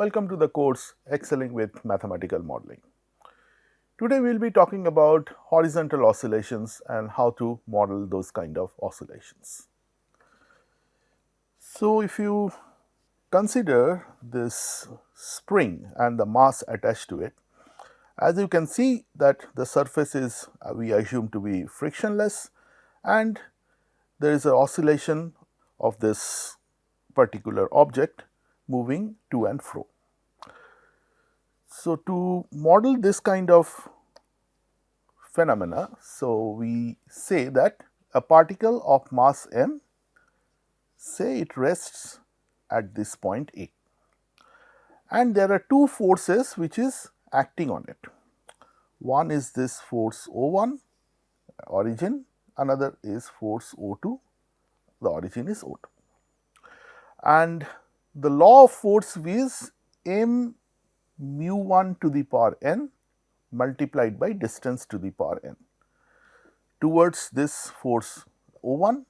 Welcome to the course Excelling with Mathematical Modeling. Today we will be talking about horizontal oscillations and how to model those kind of oscillations. So, if you consider this spring and the mass attached to it, as you can see that the surface is we assume to be frictionless and there is an oscillation of this particular object moving to and fro. So, to model this kind of phenomena, so we say that a particle of mass m, say it rests at this point A, and there are two forces which is acting on it. One is this force O1 origin, another is force O2, the origin is O2. And the law of force is m mu 1 to the power n multiplied by distance to the power n towards this force O1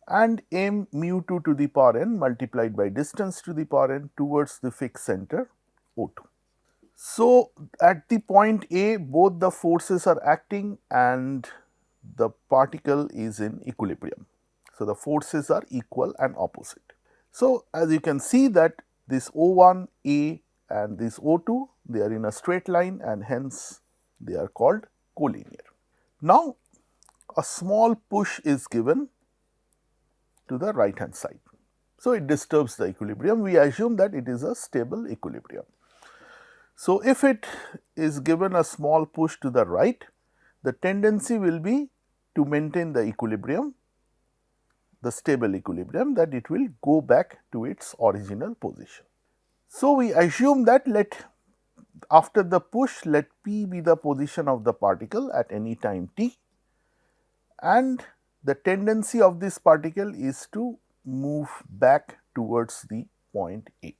and m mu 2 to the power n multiplied by distance to the power n towards the fixed center O2. So, at the point A, both the forces are acting and the particle is in equilibrium. So, the forces are equal and opposite. So, as you can see that this O1 A and this O2, they are in a straight line and hence they are called collinear. Now, a small push is given to the right hand side. So, it disturbs the equilibrium. We assume that it is a stable equilibrium. So, if it is given a small push to the right, the tendency will be to maintain the equilibrium, the stable equilibrium, that it will go back to its original position. So, we assume that after the push, let p be the position of the particle at any time t, and the tendency of this particle is to move back towards the point A.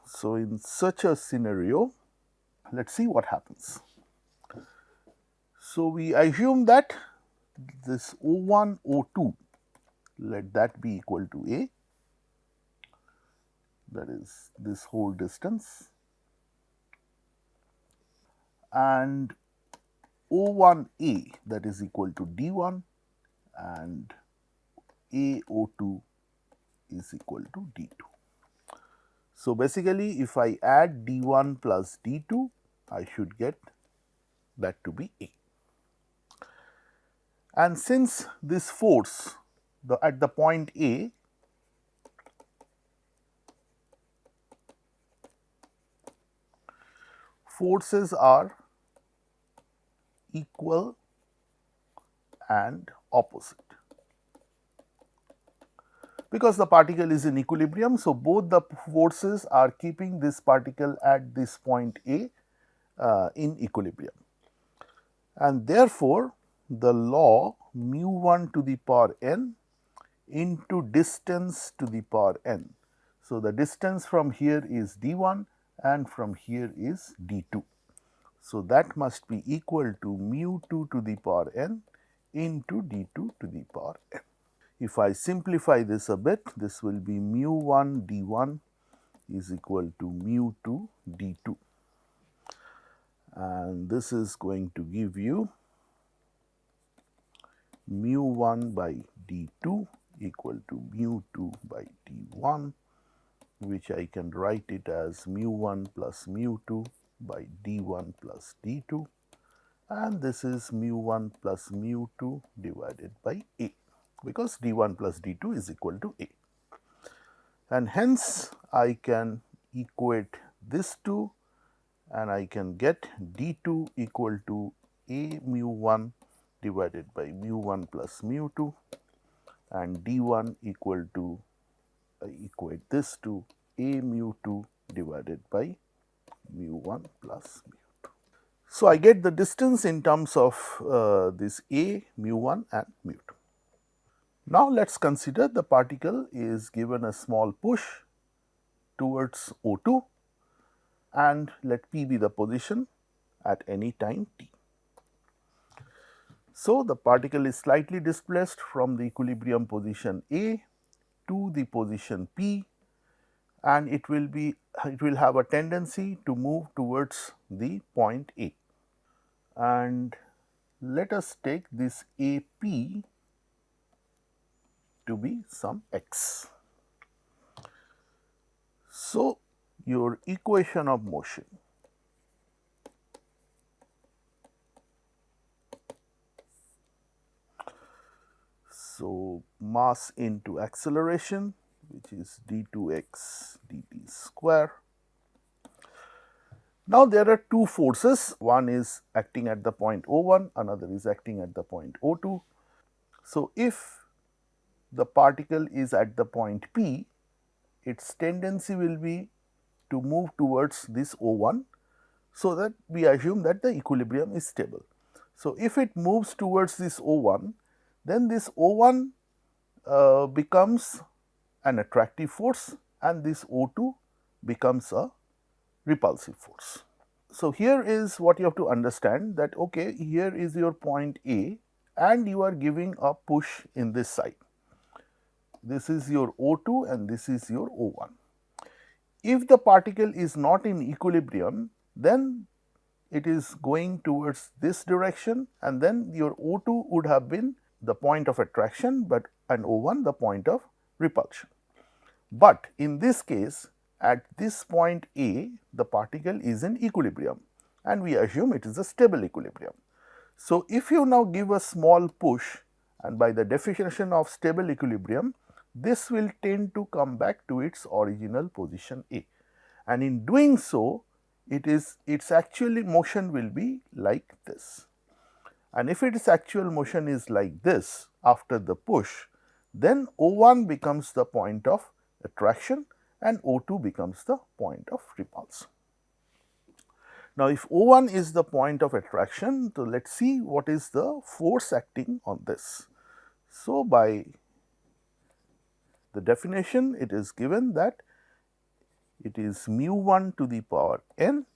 So, in such a scenario, let us see what happens. So, we assume that this O1, O2, let that be equal to A, that is this whole distance, and O1A, that is equal to D1, and AO2 is equal to D2. So, basically if I add D1 plus D2, I should get that to be A. And since this force at the point A forces are equal and opposite, because the particle is in equilibrium. So, both the forces are keeping this particle at this point A in equilibrium, and therefore, the law mu 1 to the power n into distance to the power n. So, the distance from here is d1 and from here is d2. So, that must be equal to mu 2 to the power n into d2 to the power n. If I simplify this a bit, this will be mu 1 d1 is equal to mu 2 d2, and this is going to give you mu 1 by d2 equal to mu 2 by d1, which I can write it as mu 1 plus mu 2 by d1 plus d2, and this is mu 1 plus mu 2 divided by A, because d1 plus d2 is equal to A. And hence, I can equate this two and I can get d2 equal to A mu 1 divided by mu 1 plus mu 2, and d1 equal to, I equate this to A mu 2 divided by mu 1 plus mu 2. So, I get the distance in terms of this A mu 1 and mu 2. Now, let us consider the particle is given a small push towards O2 and let p be the position at any time t. So, the particle is slightly displaced from the equilibrium position A to the position P, and it will have a tendency to move towards the point A. And let us take this AP to be some x. So, your equation of motion so mass into acceleration, which is d2x dt square. Now, there are two forces, one is acting at the point O1, another is acting at the point O2. So, if the particle is at the point P, its tendency will be to move towards this O1, so that we assume that the equilibrium is stable. So, if it moves towards this O1, then this O1 becomes an attractive force and this O2 becomes a repulsive force. So, here is what you have to understand, that okay, here is your point A and you are giving a push in this side. This is your O2 and this is your O1. If the particle is not in equilibrium, then it is going towards this direction, and then your O2 would have been the point of attraction, but and O1 the point of repulsion. But in this case, at this point A, the particle is in equilibrium and we assume it is a stable equilibrium. So, if you now give a small push, and by the definition of stable equilibrium, this will tend to come back to its original position A, and in doing so, its actual motion will be like this. And if its actual motion is like this after the push, then O1 becomes the point of attraction and O2 becomes the point of repulsion. Now, if O1 is the point of attraction, so let us see what is the force acting on this. So, by the definition, it is given that it is mu1 to the power n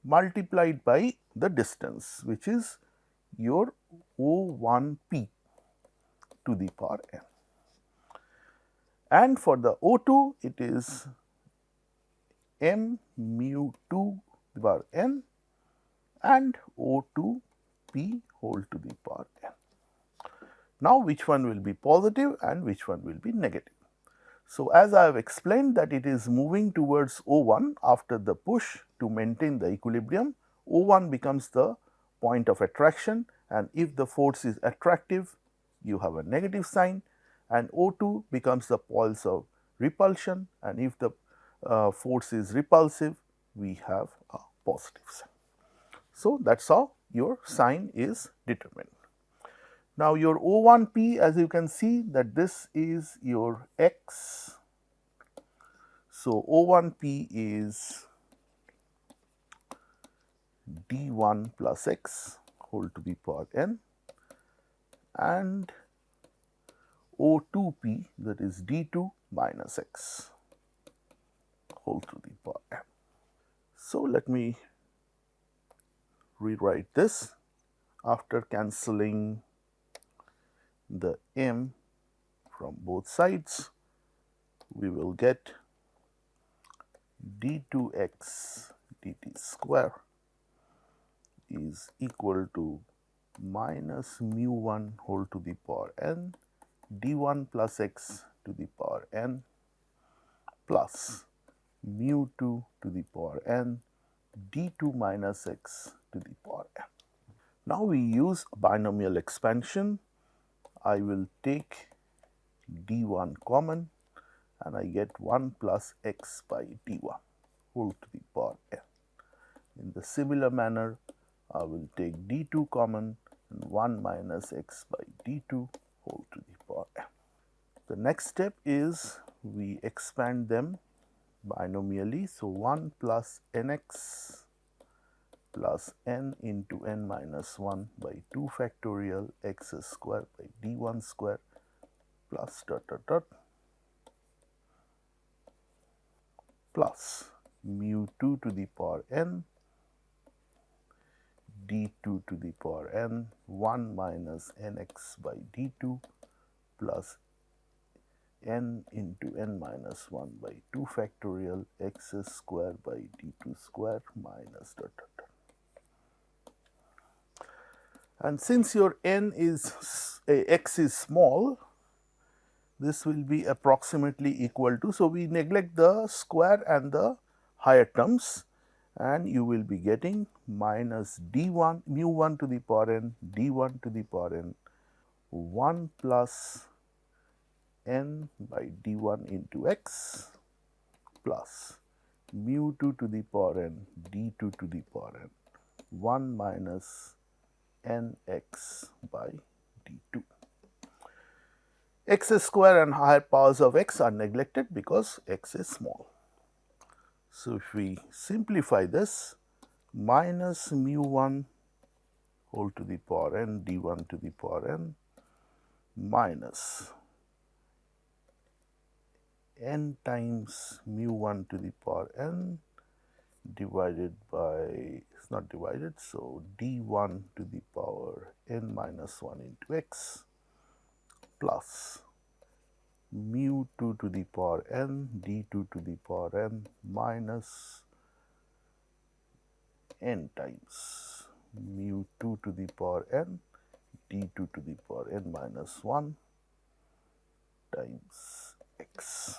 multiplied by the distance, which is your O1p to the power n. And for the O2, it is m mu2 to the power n and O2p whole to the power n. Now, which one will be positive and which one will be negative? So, as I have explained that it is moving towards O1 after the push to maintain the equilibrium, O1 becomes the point of attraction, and if the force is attractive, you have a negative sign, and O2 becomes the pulse of repulsion, and if the force is repulsive, we have a positive sign. So, that is how your sign is determined. Now, your O1p, as you can see that this is your x. So, O1p is d1 plus x whole to the power n, and O2p, that is d2 minus x whole to the power n. So, let me rewrite this. After cancelling the m from both sides, we will get d2x dt square is equal to minus mu1 whole to the power n d1 plus x to the power n plus mu2 to the power n d2 minus x to the power n. Now, we use binomial expansion. I will take d1 common and I get 1 plus x by d1 whole to the power n. In the similar manner, I will take d2 common and 1 minus x by d2 whole to the power n. The next step is we expand them binomially. So, 1 plus nx plus n into n minus 1 by 2 factorial x square by d1 square plus dot dot dot plus mu2 to the power n d2 to the power n 1 minus nx by d2 plus n into n minus 1 by 2 factorial x square by d2 square minus dot dot dot. And since your n is x is small, this will be approximately equal to, so we neglect the square and the higher terms, and you will be getting minus d1 mu 1 to the power n d1 to the power n 1 plus n by d1 into x plus mu 2 to the power n d2 to the power n 1 minus nx by d2. X square and higher powers of x are neglected because x is small. So, if we simplify this, minus mu 1 whole to the power n d1 to the power n minus n times mu 1 to the power n divided by, it's not divided, so d1 to the power n minus 1 into x plus mu 2 to the power n d2 to the power n minus n times mu 2 to the power n d2 to the power n minus 1 times x.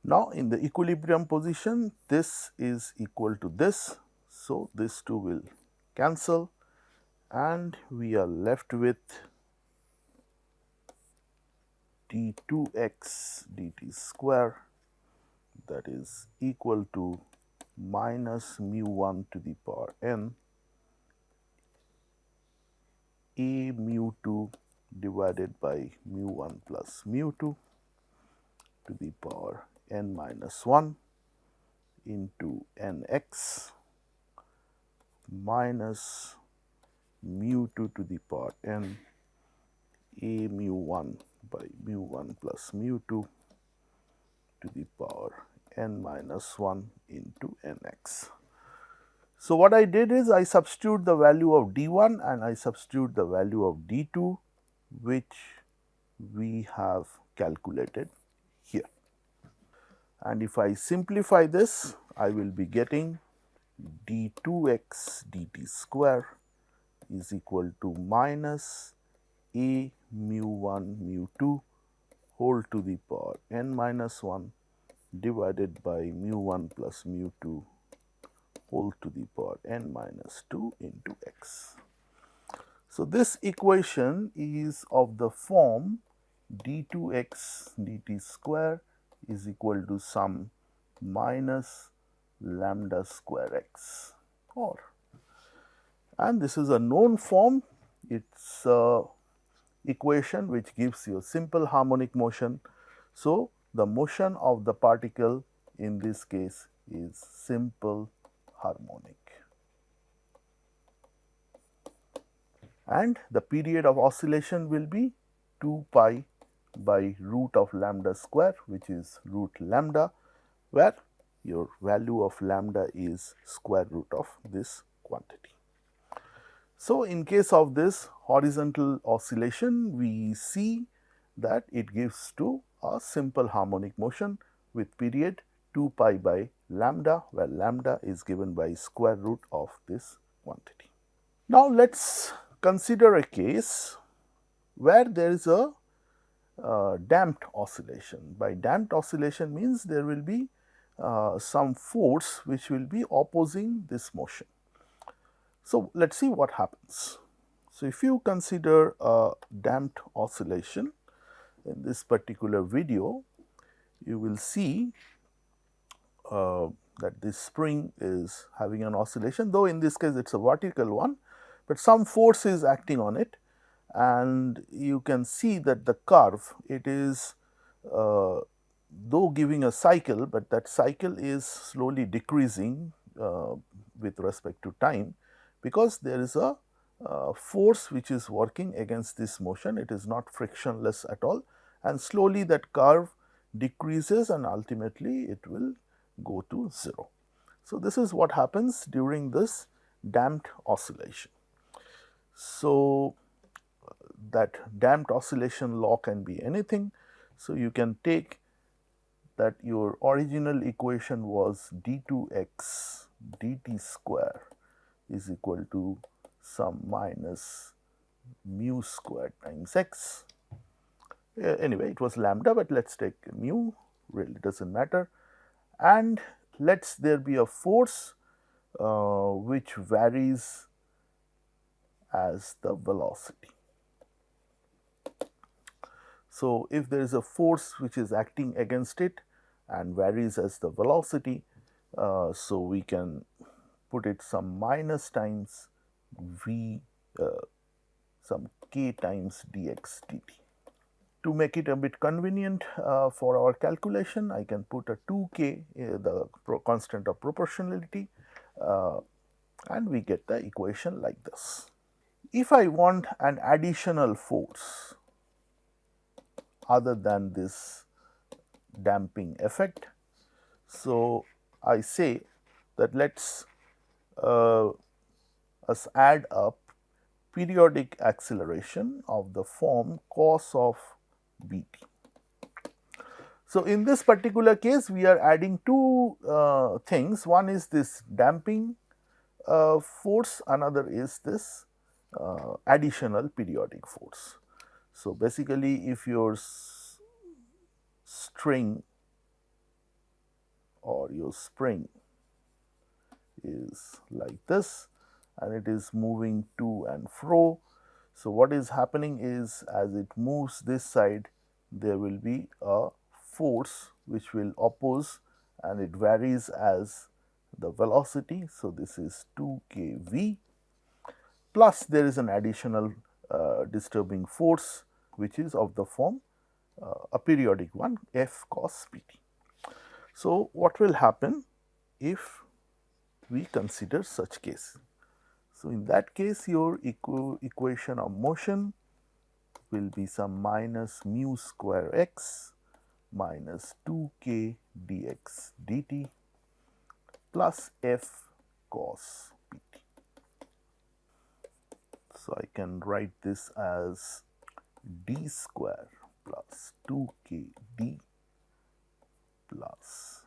Now, in the equilibrium position, this is equal to this. So, this 2 will cancel and we are left with d2x dt square, that is equal to minus mu 1 to the power n a mu 2 divided by mu 1 plus mu 2 to the power n minus 1 into nx minus mu 2 to the power n a mu 1 by mu 1 plus mu 2 to the power n minus 1 into nx. So, what I did is I substitute the value of d1 and I substitute the value of d2, which we have calculated here. And if I simplify this, I will be getting d2x dt square is equal to minus a mu 1 mu 2 whole to the power n minus 1 divided by mu 1 plus mu 2 whole to the power n minus 2 into x. So, this equation is of the form d2x dt square is equal to sum minus lambda square x, or, and this is a known form, it is a equation which gives you simple harmonic motion. So, the motion of the particle in this case is simple harmonic, and the period of oscillation will be 2 pi by root of lambda square, which is root lambda, where your value of lambda is square root of this quantity. So, in case of this horizontal oscillation, we see that it gives to a simple harmonic motion with period 2 pi by lambda, where lambda is given by square root of this quantity. Now, let us consider a case where there is a damped oscillation. By damped oscillation means there will be some force which will be opposing this motion. So, let us see what happens. So, if you consider a damped oscillation in this particular video, you will see that this spring is having an oscillation, though in this case it is a vertical one, but some force is acting on it, and you can see that the curve, it is though giving a cycle, but that cycle is slowly decreasing with respect to time, because there is a force which is working against this motion. It is not frictionless at all, and slowly that curve decreases and ultimately it will go to 0. So, this is what happens during this damped oscillation. So, that damped oscillation law can be anything. So, you can take that your original equation was d2x dt square is equal to some minus mu squared times x. Anyway, it was lambda, but let us take mu, really does not matter, and let there be a force which varies as the velocity. So, if there is a force which is acting against it and varies as the velocity, so we can put it some minus times v some k times dx dt. To make it a bit convenient for our calculation, I can put a 2k, the constant of proportionality, and we get the equation like this. If I want an additional force other than this damping effect, so I say that us add up periodic acceleration of the form cos of bt. So, in this particular case, we are adding two things. One is this damping force, another is this additional periodic force. So, basically, if your string or your spring is like this and it is moving to and fro. So, what is happening is as it moves this side, there will be a force which will oppose and it varies as the velocity. So, this is 2 kV plus there is an additional disturbing force which is of the form a periodic one F cos pt. So, what will happen if we consider such case? So, in that case your equation of motion will be some minus mu square x minus 2k dx dt plus F cos pt. So, I can write this as d square plus 2k d plus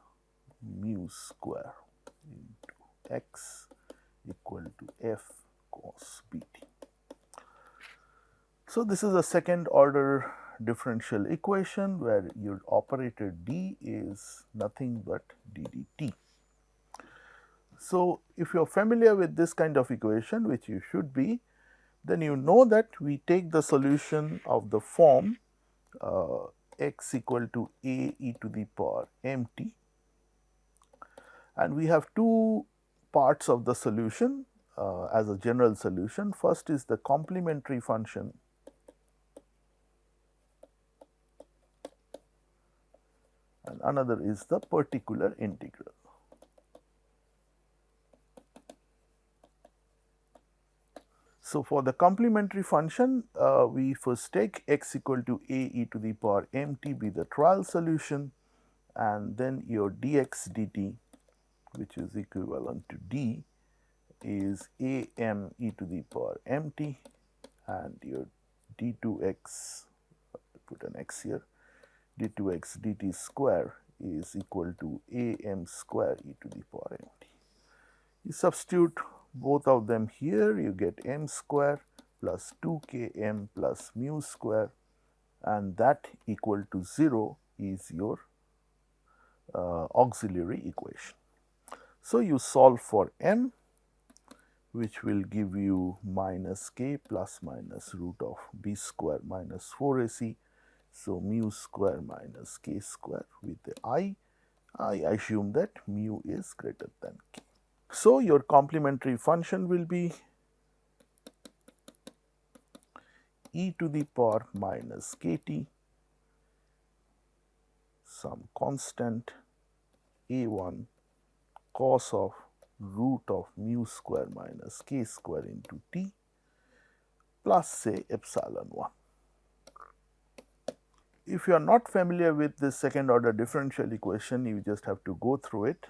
mu square into x equal to F cos bt. So, this is a second order differential equation where your operator d is nothing but d dt. So, if you are familiar with this kind of equation, which you should be, then you know that we take the solution of the form x equal to a e to the power mt, and we have two parts of the solution as a general solution. First is the complementary function and another is the particular integral. So, for the complementary function, we first take x equal to a e to the power mt be the trial solution, and then your dx dt, which is equivalent to d, is a m e to the power mt, and your d2x, put an x here, d2x dt square is equal to a m square e to the power mt. You substitute both of them here, you get m square plus 2km plus mu square, and that equal to 0 is your auxiliary equation. So, you solve for m, which will give you minus k plus minus root of b square minus 4ac. So, mu square minus k square with the I assume that mu is greater than k. So, your complementary function will be e to the power minus kt some constant a1 cos of root of mu square minus k square into t plus say epsilon 1. If you are not familiar with this second order differential equation, you just have to go through it.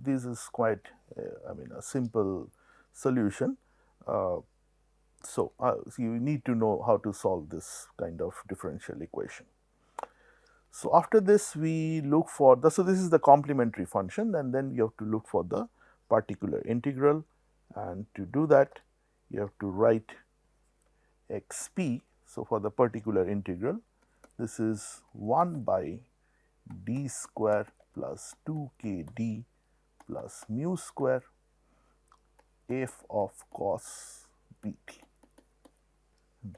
This is quite a simple solution. So, you need to know how to solve this kind of differential equation. So, after this we look for the, so this is the complementary function, and then you have to look for the particular integral, and to do that you have to write xp. So, for the particular integral, this is 1 by d square plus 2k d plus mu square f of cos bt.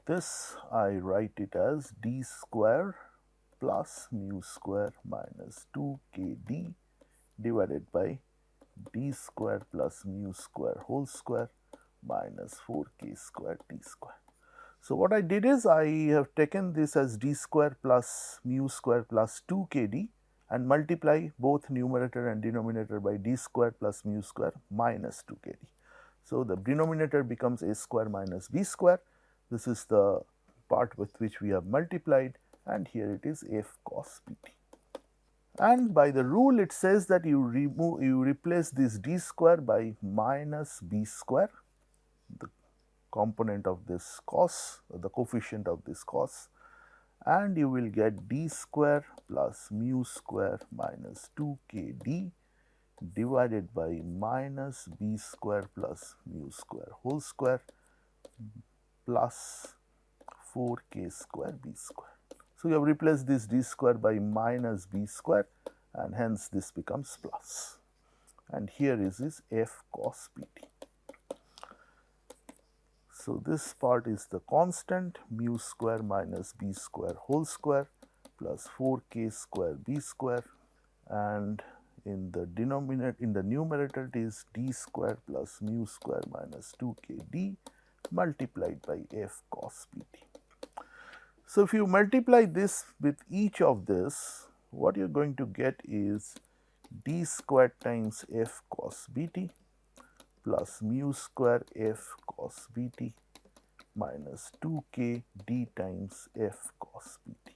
This I write it as d square plus mu square minus 2k d divided by d square plus mu square whole square minus 4k square t square. So, what I did is I have taken this as d square plus mu square plus 2kd and multiply both numerator and denominator by d square plus mu square minus 2kd. So, the denominator becomes a square minus b square. This is the part with which we have multiplied, and here it is f cos bt. And by the rule it says that you replace this d square by minus b square, the component of this cos, the coefficient of this cos, and you will get d square plus mu square minus 2kd divided by minus b square plus mu square whole square plus 4k square b square. So, you have replaced this d square by minus b square, and hence this becomes plus, and here is this f cos bt. So, this part is the constant mu square minus b square whole square plus 4k square b square, and in the numerator it is d square plus mu square minus 2kd multiplied by f cos bt. So, if you multiply this with each of this, what you are going to get is d square times f cos bt plus mu square f cos bt minus 2k d times f cos bt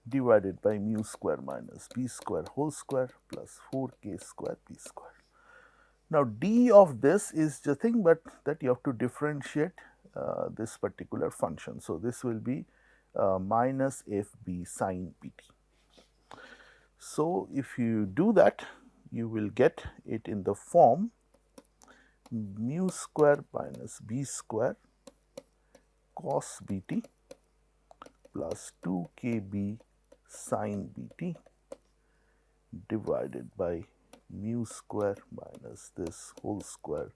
divided by mu square minus b square whole square plus 4k square b square. Now, d of this is the thing, but that you have to differentiate this particular function. So, this will be minus fb sin bt. So, if you do that, you will get it in the form mu square minus b square cos bt plus 2kb sin bt divided by mu square minus this whole square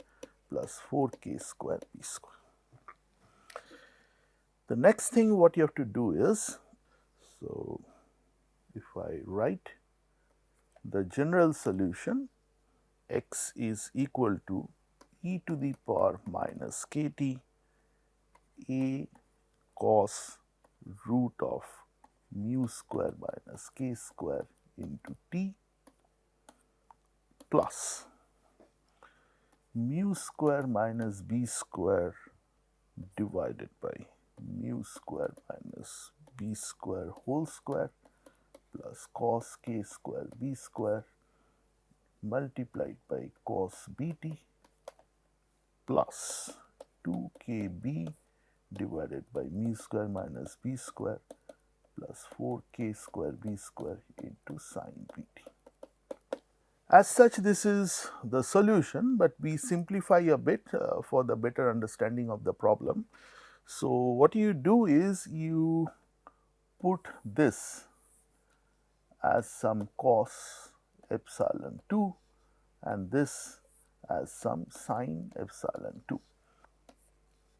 plus 4k square b square. The next thing what you have to do is, so if I write the general solution, x is equal to e to the power minus kt a cos root of mu square minus k square into t plus mu square minus b square divided by mu square minus b square whole square plus cos k square b square multiplied by cos bt plus 2kb divided by mu square minus b square plus 4k square b square into sin bt. As such, this is the solution, but we simplify a bit for the better understanding of the problem. So, what you do is you put this as some cos epsilon 2 and this as some sin epsilon 2.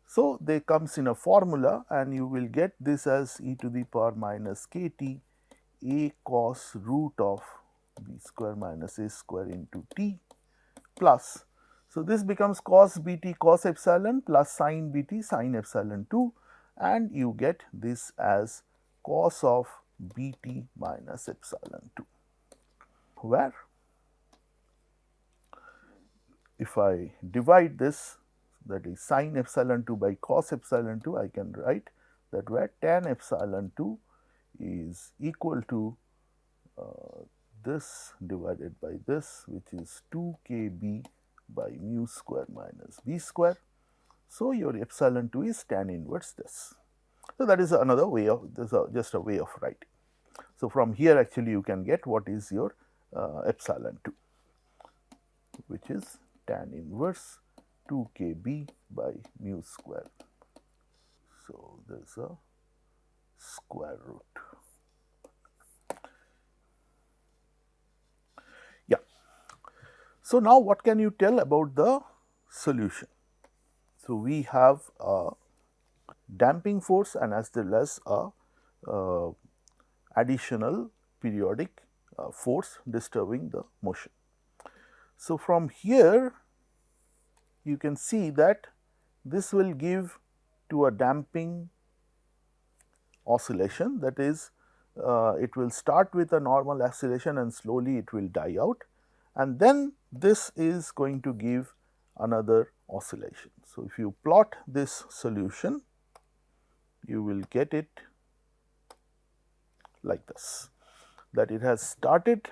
So, they comes in a formula, and you will get this as e to the power minus kt a cos root of b square minus a square into t plus. So, this becomes cos bt cos epsilon plus sin bt sin epsilon 2, and you get this as cos of bt minus epsilon 2, where if I divide this, that is sin epsilon 2 by cos epsilon 2, I can write that where tan epsilon 2 is equal to this divided by this, which is 2kb by mu square minus b square. So, your epsilon 2 is tan inverse this. So, that is another way of this just a way of writing. So, from here actually you can get what is your epsilon 2, which is tan inverse 2 kb by mu square. So, there is a square root. Yeah. So, now what can you tell about the solution? So, we have a damping force and as well as a additional periodic force disturbing the motion. So, from here you can see that this will give to a damping oscillation, that is it will start with a normal oscillation and slowly it will die out, and then this is going to give another oscillation. So, if you plot this solution you will get it like this, that it has started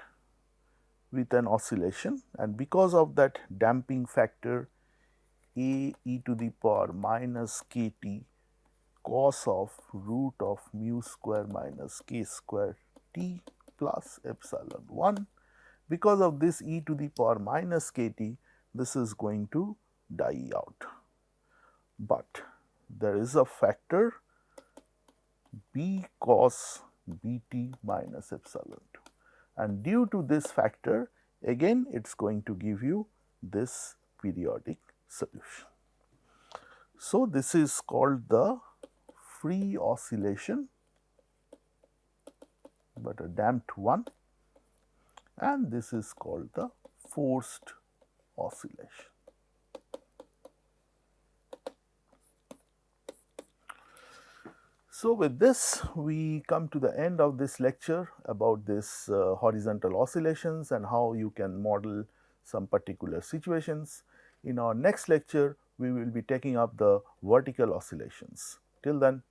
with an oscillation and because of that damping factor a e to the power minus k t cos of root of mu square minus k square t plus epsilon 1. Because of this e to the power minus k t, this is going to die out, but there is a factor b cos b t minus epsilon 2, and due to this factor again it is going to give you this periodic solution. So, this is called the free oscillation, but a damped one, and this is called the forced oscillation. So, with this we come to the end of this lecture about this horizontal oscillations and how you can model some particular situations. In our next lecture, we will be taking up the vertical oscillations. Till then,